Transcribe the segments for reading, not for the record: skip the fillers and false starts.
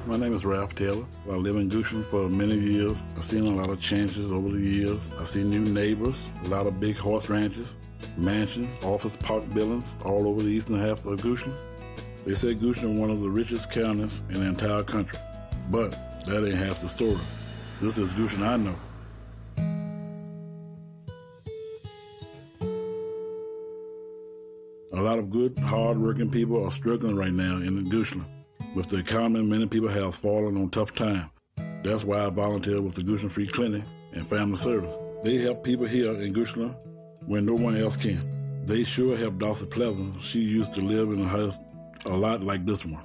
My name is Ralph Taylor. I live in Goochland for many years. I've seen a lot of changes over the years. I've seen new neighbors, a lot of big horse ranches, mansions, office park buildings all over the eastern half of Goochland. They say Goochland is one of the richest counties in the entire country. But that ain't half the story. This is Goochland I know. A lot of good, hard-working people are struggling right now in Goochland. With the economy, many people have fallen on tough times. That's why I volunteer with the Goochland Free Clinic and Family Service. They help people here in Goochland when no one else can. They sure help Dawson Pleasant. She used to live in a house a lot like this one.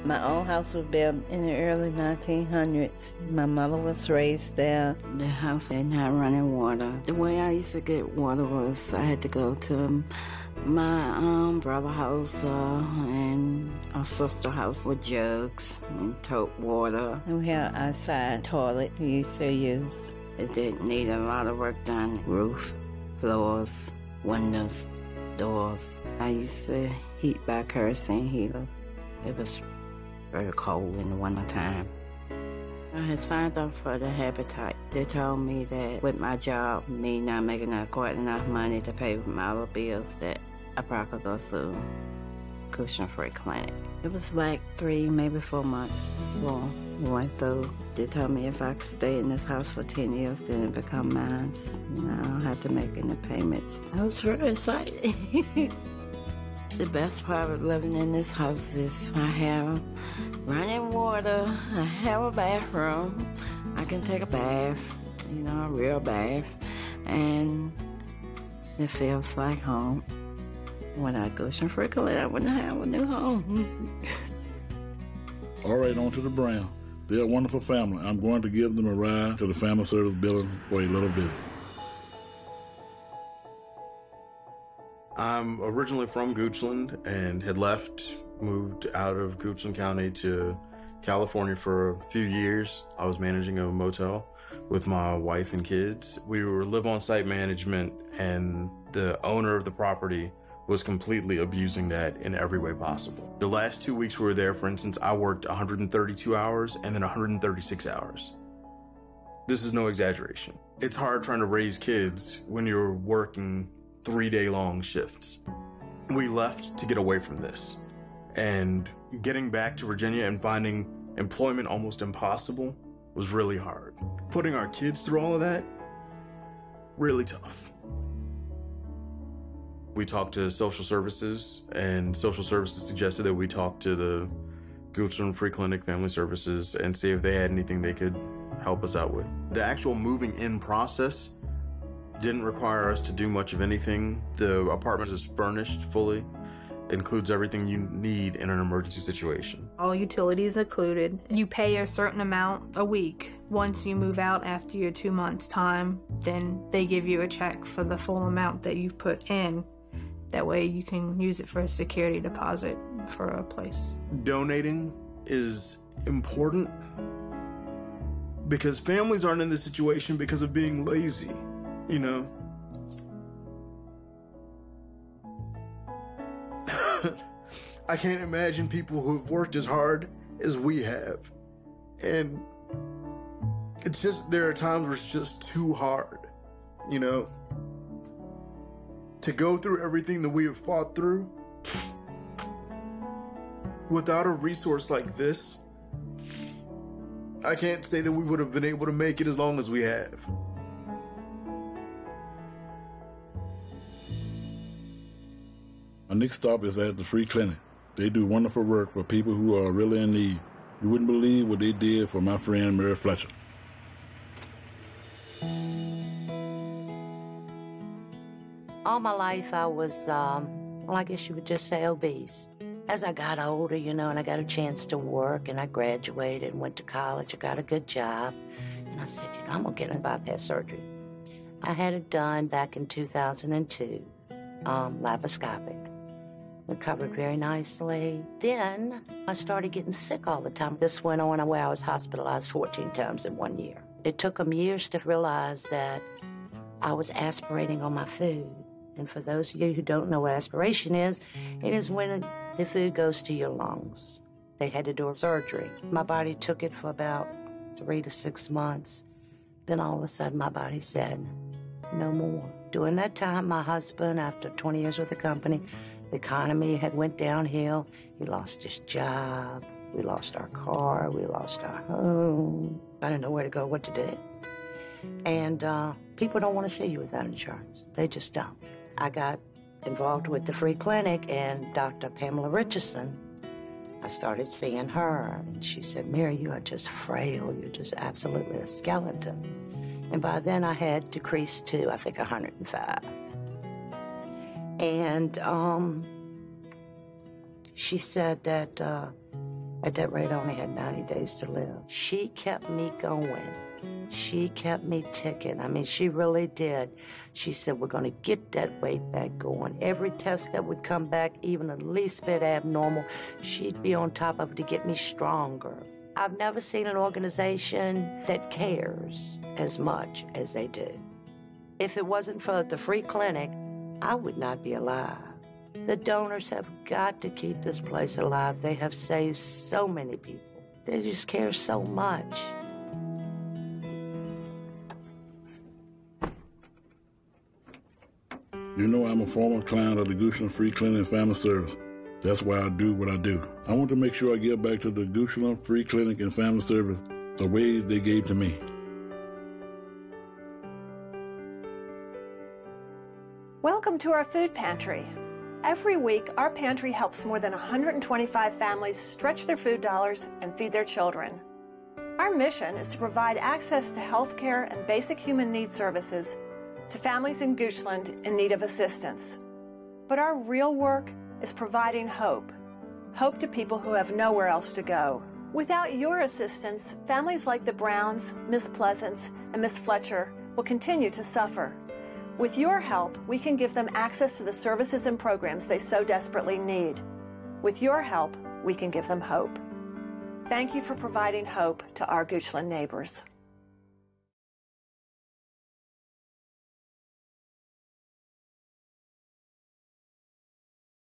My old house was built in the early 1900s. My mother was raised there. The house didn't have running water. The way I used to get water was I had to go to my brother's house and our sister's house with jugs and tote water. And we had an outside toilet we used to use. It didn't need a lot of work done. Roof, floors, windows, doors. I used to heat by kerosene heater. It was very cold in the wintertime. I had signed up for the Habitat. They told me that with my job, me not making quite enough money to pay my other bills, that I probably could go to Goochland Free Clinic. It was like 3, maybe 4 months before we went through. They told me if I could stay in this house for 10 years, then it become mine. You know, I don't have to make any payments. I was very excited. The best part of living in this house is I have running water, I have a bathroom, I can take a bath, you know, a real bath, and it feels like home. When I go to Free Clinic, I wouldn't have a new home. All right, on to the Brown. They're a wonderful family. I'm going to give them a ride to the Family Service building for a little visit. I'm originally from Goochland and had moved out of Goochland County to California for a few years. I was managing a motel with my wife and kids. We were live-on-site management, and the owner of the property was completely abusing that in every way possible. The last 2 weeks we were there, for instance, I worked 132 hours and then 136 hours. This is no exaggeration. It's hard trying to raise kids when you're working 3-day-long shifts. We left to get away from this. And getting back to Virginia and finding employment almost impossible was really hard. Putting our kids through all of that, really tough. We talked to social services, and social services suggested that we talk to the Goochland Free Clinic Family Services and see if they had anything they could help us out with. The actual moving in process didn't require us to do much of anything. The apartment is furnished fully. It includes everything you need in an emergency situation. All utilities included. You pay a certain amount a week. Once you move out after your 2 months' time, then they give you a check for the full amount that you've put in. That way you can use it for a security deposit for a place. Donating is important because families aren't in this situation because of being lazy. You know, I can't imagine people who have worked as hard as we have. And it's just, there are times where it's just too hard, you know, to go through everything that we have fought through without a resource like this. I can't say that we would have been able to make it as long as we have. My next stop is at the Free Clinic. They do wonderful work for people who are really in need. You wouldn't believe what they did for my friend Mary Fletcher. All my life I was, well, I guess you would just say obese. As I got older, you know, and I got a chance to work, and I graduated and went to college, I got a good job, and I said, you know, I'm going to get a bypass surgery. I had it done back in 2002, laparoscopic. Recovered very nicely. Then I started getting sick all the time. This went on where I was hospitalized 14 times in 1 year. It took them years to realize that I was aspirating on my food. And for those of you who don't know what aspiration is, it is when the food goes to your lungs. They had to do a surgery. My body took it for about 3 to 6 months. Then all of a sudden, my body said, no more. During that time, my husband, after 20 years with the company, the economy had went downhill. He lost his job. We lost our car. We lost our home. I didn't know where to go, what to do. And people don't want to see you without insurance. They just don't. I got involved with the free clinic, and Dr. Pamela Richardson, I started seeing her, and she said, Mary, you are just frail. You're just absolutely a skeleton. And by then I had decreased to, I think, 105. And she said that at that rate I only had 90 days to live. She kept me going. She kept me ticking. I mean, she really did. She said, we're going to get that weight back going. Every test that would come back, even the least bit abnormal, she'd be on top of it to get me stronger. I've never seen an organization that cares as much as they do. If it wasn't for the free clinic, I would not be alive. The donors have got to keep this place alive. They have saved so many people. They just care so much. You know I'm a former client of the Goochland Free Clinic and Family Service. That's why I do what I do. I want to make sure I give back to the Goochland Free Clinic and Family Service the way they gave to me. Welcome to our food pantry. Every week, our pantry helps more than 125 families stretch their food dollars and feed their children. Our mission is to provide access to health care and basic human needs services to families in Goochland in need of assistance. But our real work is providing hope. Hope to people who have nowhere else to go. Without your assistance, families like the Browns, Miss Pleasance, and Miss Fletcher will continue to suffer. With your help, we can give them access to the services and programs they so desperately need. With your help, we can give them hope. Thank you for providing hope to our Goochland neighbors.